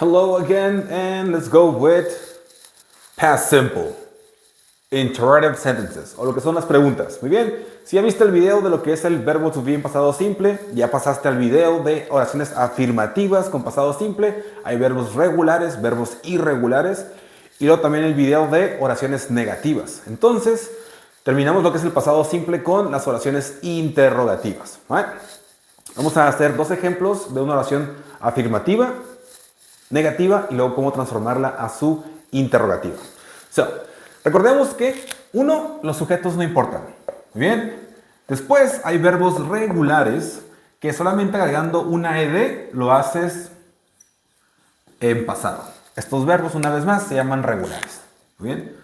Hello again, and let's go with past simple, interrogative sentences, o lo que son las preguntas. Muy bien, si ya viste el video de lo que es el verbo to be en pasado simple, ya pasaste al video de oraciones afirmativas con pasado simple. Hay verbos regulares, verbos irregulares, y luego también el video de oraciones negativas. Entonces, terminamos lo que es el pasado simple con las oraciones interrogativas. ¿Right? Vamos a hacer dos ejemplos de una oración afirmativa, negativa y luego cómo transformarla a su interrogativa. Recordemos que, uno, los sujetos no importan. Bien. Después hay verbos regulares que solamente agregando una ed lo haces en pasado. Estos verbos, una vez más, se llaman regulares. Bien.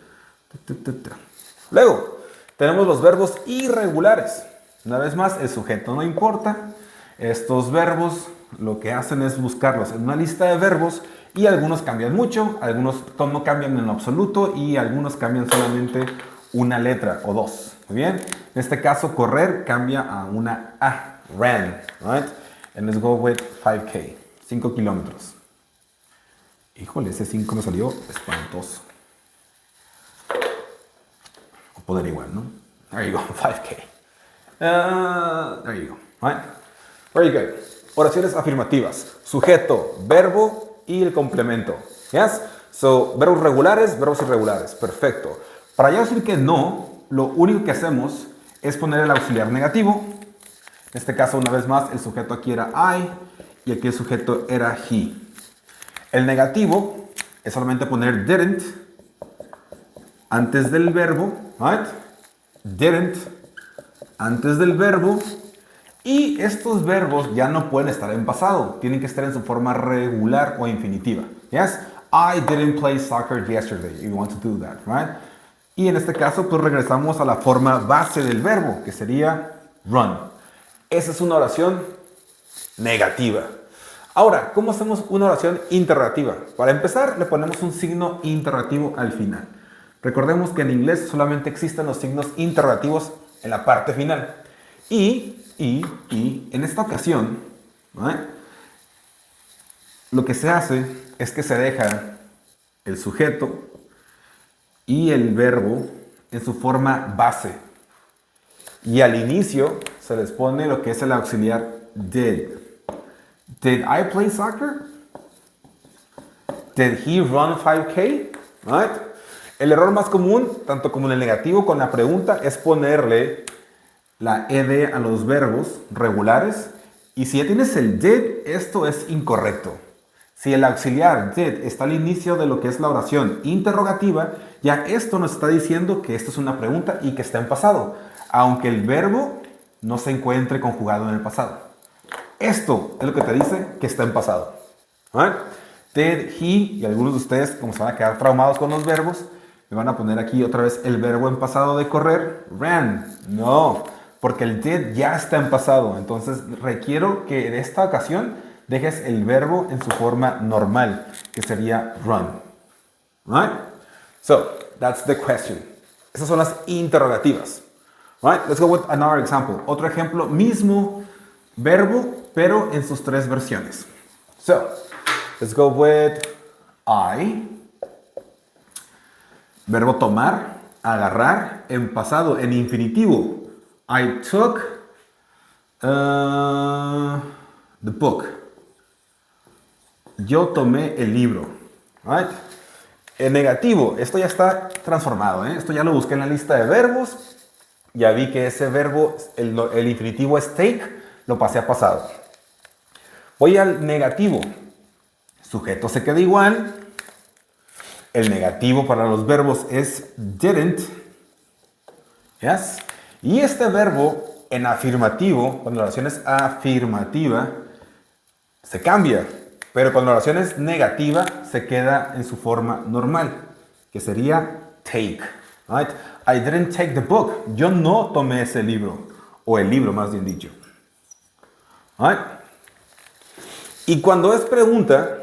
Luego, tenemos los verbos irregulares. Una vez más, el sujeto no importa. Estos verbos lo que hacen es buscarlos en una lista de verbos y algunos cambian mucho, algunos no cambian en absoluto y algunos cambian solamente una letra o dos. Muy bien. En este caso, correr cambia a una A, ran, right? And let's go with 5K, 5 kilómetros. Híjole, ese 5 me salió espantoso. O poder igual, ¿no? There you go, 5K. There you go, right? Very good. Oraciones afirmativas. Sujeto, verbo y el complemento. Yes? So, verbos regulares, verbos irregulares. Perfecto. Para ya decir que no, lo único que hacemos es poner el auxiliar negativo. En este caso, una vez más, el sujeto aquí era I y aquí el sujeto era he. El negativo es solamente poner didn't antes del verbo. Right? Didn't antes del verbo. Y estos verbos ya no pueden estar en pasado. Tienen que estar en su forma regular o infinitiva. Yes? I didn't play soccer yesterday. You want to do that, right? Y en este caso, pues regresamos a la forma base del verbo, que sería run. Esa es una oración negativa. Ahora, ¿cómo hacemos una oración interrogativa? Para empezar, le ponemos un signo interrogativo al final. Recordemos que en inglés solamente existen los signos interrogativos en la parte final. Y en esta ocasión, ¿right? Lo que se hace es que se deja el sujeto y el verbo en su forma base. Y al inicio se les pone lo que es el auxiliar did. Did I play soccer? Did he run 5K? Right? El error más común, tanto como en el negativo con la pregunta, es ponerle la ed a los verbos regulares, y si ya tienes el did, esto es incorrecto. Si el auxiliar did está al inicio de lo que es la oración interrogativa, ya esto nos está diciendo que esto es una pregunta y que está en pasado, aunque el verbo no se encuentre conjugado en el pasado. Esto es lo que te dice que está en pasado. ¿Right? Did, he, y algunos de ustedes, como se van a quedar traumados con los verbos, me van a poner aquí otra vez el verbo en pasado de correr, ran. No, porque el did ya está en pasado. Entonces requiero que en esta ocasión dejes el verbo en su forma normal, que sería run. Right? So, that's the question. Esas son las interrogativas. Right? Let's go with another example. Otro ejemplo, mismo verbo, pero en sus tres versiones. So, let's go with I. Verbo tomar, agarrar, en pasado, en infinitivo. I took the book. Yo tomé el libro. Right? En negativo, esto ya está transformado. Esto ya lo busqué en la lista de verbos. Ya vi que ese verbo, el infinitivo es take, lo pasé a pasado. Voy al negativo. Sujeto se queda igual. El negativo para los verbos es didn't. Yes. Y este verbo en afirmativo, cuando la oración es afirmativa, se cambia. Pero cuando la oración es negativa, se queda en su forma normal, que sería take. Right? I didn't take the book. Yo no tomé ese libro. O el libro, más bien dicho. Right? Y cuando es pregunta,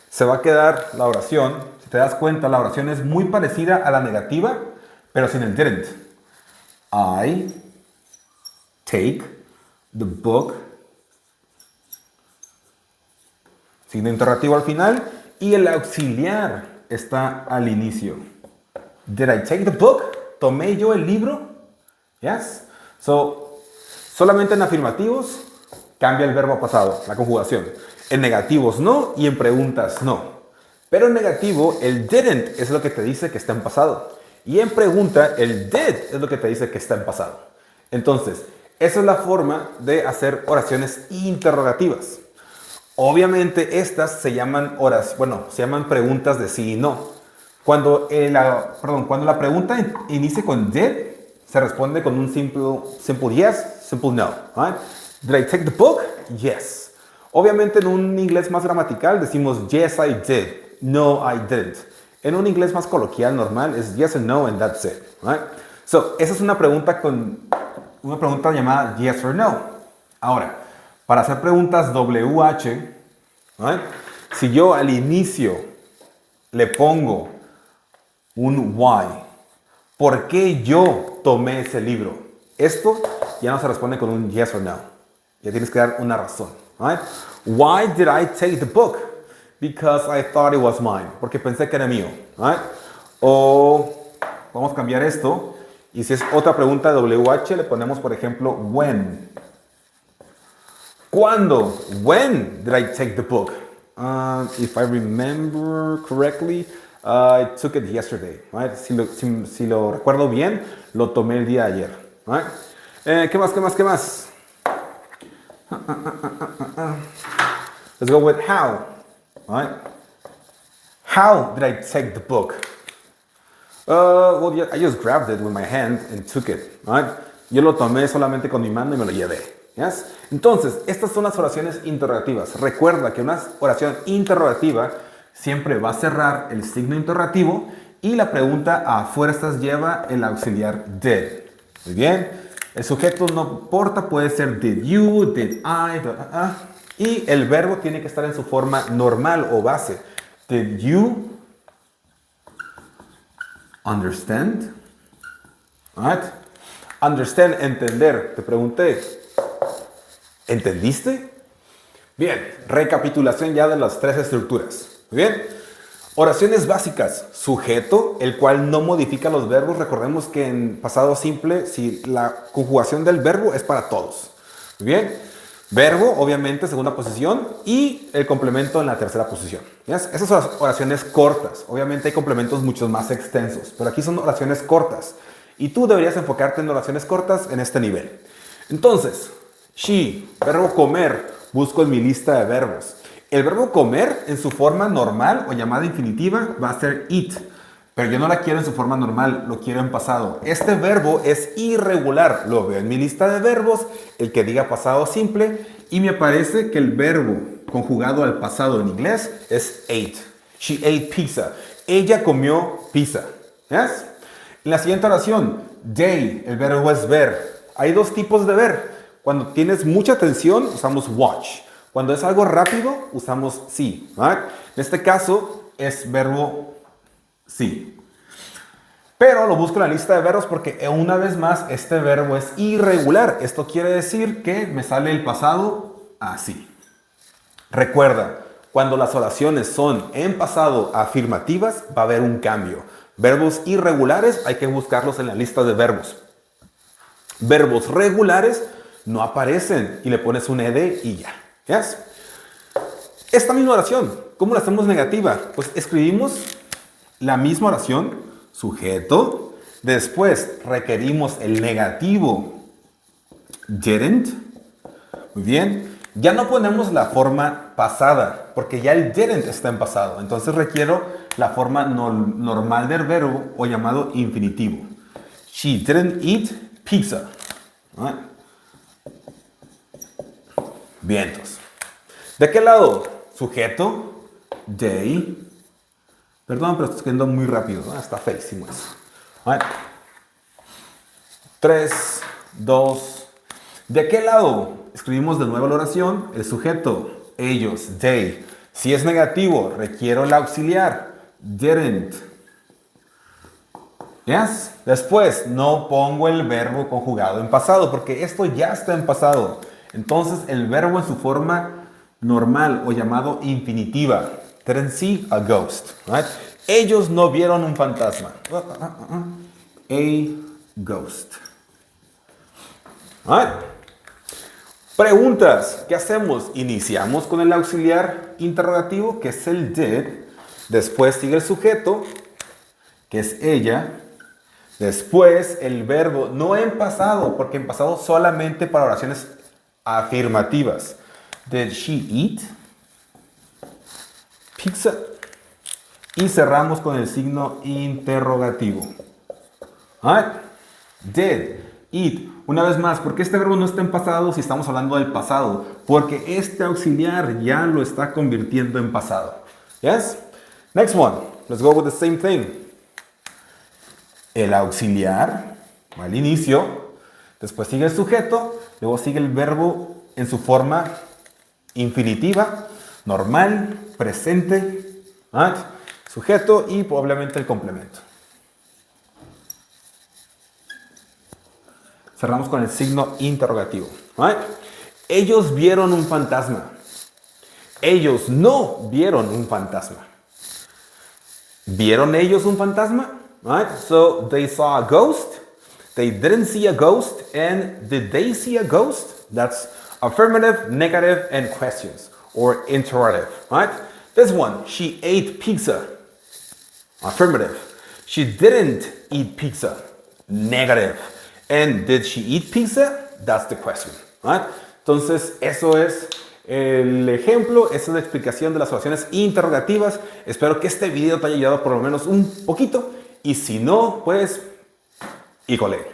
se va a quedar la oración. Si te das cuenta, la oración es muy parecida a la negativa, pero sin el didn't. I take the book. signo interrogativo al final y el auxiliar está al inicio. Did I take the book? ¿Tomé yo el libro? Yes. So, solamente en afirmativos cambia el verbo a pasado, la conjugación. En negativos no y en preguntas no. Pero en negativo el didn't es lo que te dice que está en pasado. Y en pregunta el did es lo que te dice que está en pasado. Entonces, esa es la forma de hacer oraciones interrogativas. Obviamente estas se llaman preguntas de sí y no. Cuando la pregunta inicia con did, se responde con un simple yes, simple no. Right? Did I take the book? Yes. Obviamente en un inglés más gramatical decimos yes I did, no I didn't. En un inglés más coloquial normal es yes and no and that's it. Right? So, esa es una pregunta llamada yes or no. Ahora, para hacer preguntas WH, right? Si yo al inicio le pongo un why, ¿por qué yo tomé ese libro? Esto ya no se responde con un yes or no. Ya tienes que dar una razón. Right? Why did I take the book? Because I thought it was mine. Porque pensé que era mío. Right? O vamos a cambiar esto. Y si es otra pregunta de WH, le ponemos, por ejemplo, when. ¿Cuándo? When did I take the book? If I remember correctly, I took it yesterday. Right? Si lo recuerdo bien, lo tomé el día de ayer. Right? ¿Qué más? Let's go with how. Right? How did I take the book? I just grabbed it with my hand and took it. Right? Yo lo tomé solamente con mi mano y me lo llevé. Yes? Entonces, estas son las oraciones interrogativas. Recuerda que una oración interrogativa siempre va a cerrar el signo interrogativo y la pregunta a fuerzas lleva el auxiliar did. Muy bien. El sujeto no importa, puede ser did you, did I, y el verbo tiene que estar en su forma normal o base. Did you understand? Right? Understand, entender. Te pregunté, ¿entendiste? Bien, recapitulación ya de las tres estructuras. Muy bien. Oraciones básicas. Sujeto, el cual no modifica los verbos. Recordemos que en pasado simple, si la conjugación del verbo es para todos. Muy bien. Verbo, obviamente, segunda posición. Y el complemento en la tercera posición. ¿Yes? Esas son las oraciones cortas. Obviamente hay complementos mucho más extensos. Pero aquí son oraciones cortas. Y tú deberías enfocarte en oraciones cortas en este nivel. Entonces, she, verbo comer, busco en mi lista de verbos. El verbo comer en su forma normal o llamada infinitiva va a ser eat. Pero yo no la quiero en su forma normal, lo quiero en pasado. Este verbo es irregular. Lo veo en mi lista de verbos, el que diga pasado simple. Y me parece que el verbo conjugado al pasado en inglés es ate. She ate pizza. Ella comió pizza. ¿Yes? En la siguiente oración, day, el verbo es ver. Hay dos tipos de ver. Cuando tienes mucha atención, usamos watch. Cuando es algo rápido, usamos see. Right? En este caso, es verbo see. Pero lo busco en la lista de verbos porque una vez más, este verbo es irregular. Esto quiere decir que me sale el pasado así. Recuerda, cuando las oraciones son en pasado afirmativas, va a haber un cambio. Verbos irregulares hay que buscarlos en la lista de verbos. Verbos regulares no aparecen y le pones un ed y ya. ¿Yes? Esta misma oración, ¿cómo la hacemos negativa? Pues escribimos la misma oración, sujeto, después requerimos el negativo didn't. Muy bien. Ya no ponemos la forma pasada, porque ya el didn't está en pasado. Entonces requiero la forma normal del verbo o llamado infinitivo. She didn't eat pizza. Right? Bien, entonces. ¿De qué lado? Sujeto, day. Perdón, pero estoy escribiendo muy rápido. Está feísimo eso. Right? 3, 2. ¿De qué lado? Escribimos de nuevo la oración. El sujeto, ellos, they. Si es negativo, requiero el auxiliar. Didn't. Yes. Después, no pongo el verbo conjugado en pasado, porque esto ya está en pasado. Entonces, el verbo en su forma normal o llamado infinitiva. Didn't see a ghost. Right? Ellos no vieron un fantasma. A ghost. Right? Preguntas. ¿Qué hacemos? Iniciamos con el auxiliar interrogativo, que es el did. Después sigue el sujeto, que es ella. Después el verbo, no en pasado, porque en pasado solamente para oraciones afirmativas. Did she eat pizza? Y cerramos con el signo interrogativo. Right? Did, eat. Una vez más, ¿por qué este verbo no está en pasado si estamos hablando del pasado? Porque este auxiliar ya lo está convirtiendo en pasado. Yes? Next one. Let's go with the same thing. El auxiliar va al inicio, después sigue el sujeto, luego sigue el verbo en su forma infinitiva, normal, presente, right? Sujeto y probablemente el complemento. Cerramos con el signo interrogativo. Right? Ellos vieron un fantasma. Ellos no vieron un fantasma. ¿Vieron ellos un fantasma? Right? So they saw a ghost. They didn't see a ghost. And did they see a ghost? That's affirmative, negative, and questions. Or interrogative. Right? This one, she ate pizza. Affirmative. She didn't eat pizza. Negative. And did she eat pizza? That's the question. Right? Entonces, eso es el ejemplo, esa es la explicación de las oraciones interrogativas. Espero que este video te haya ayudado por lo menos un poquito. Y si no, pues, híjole.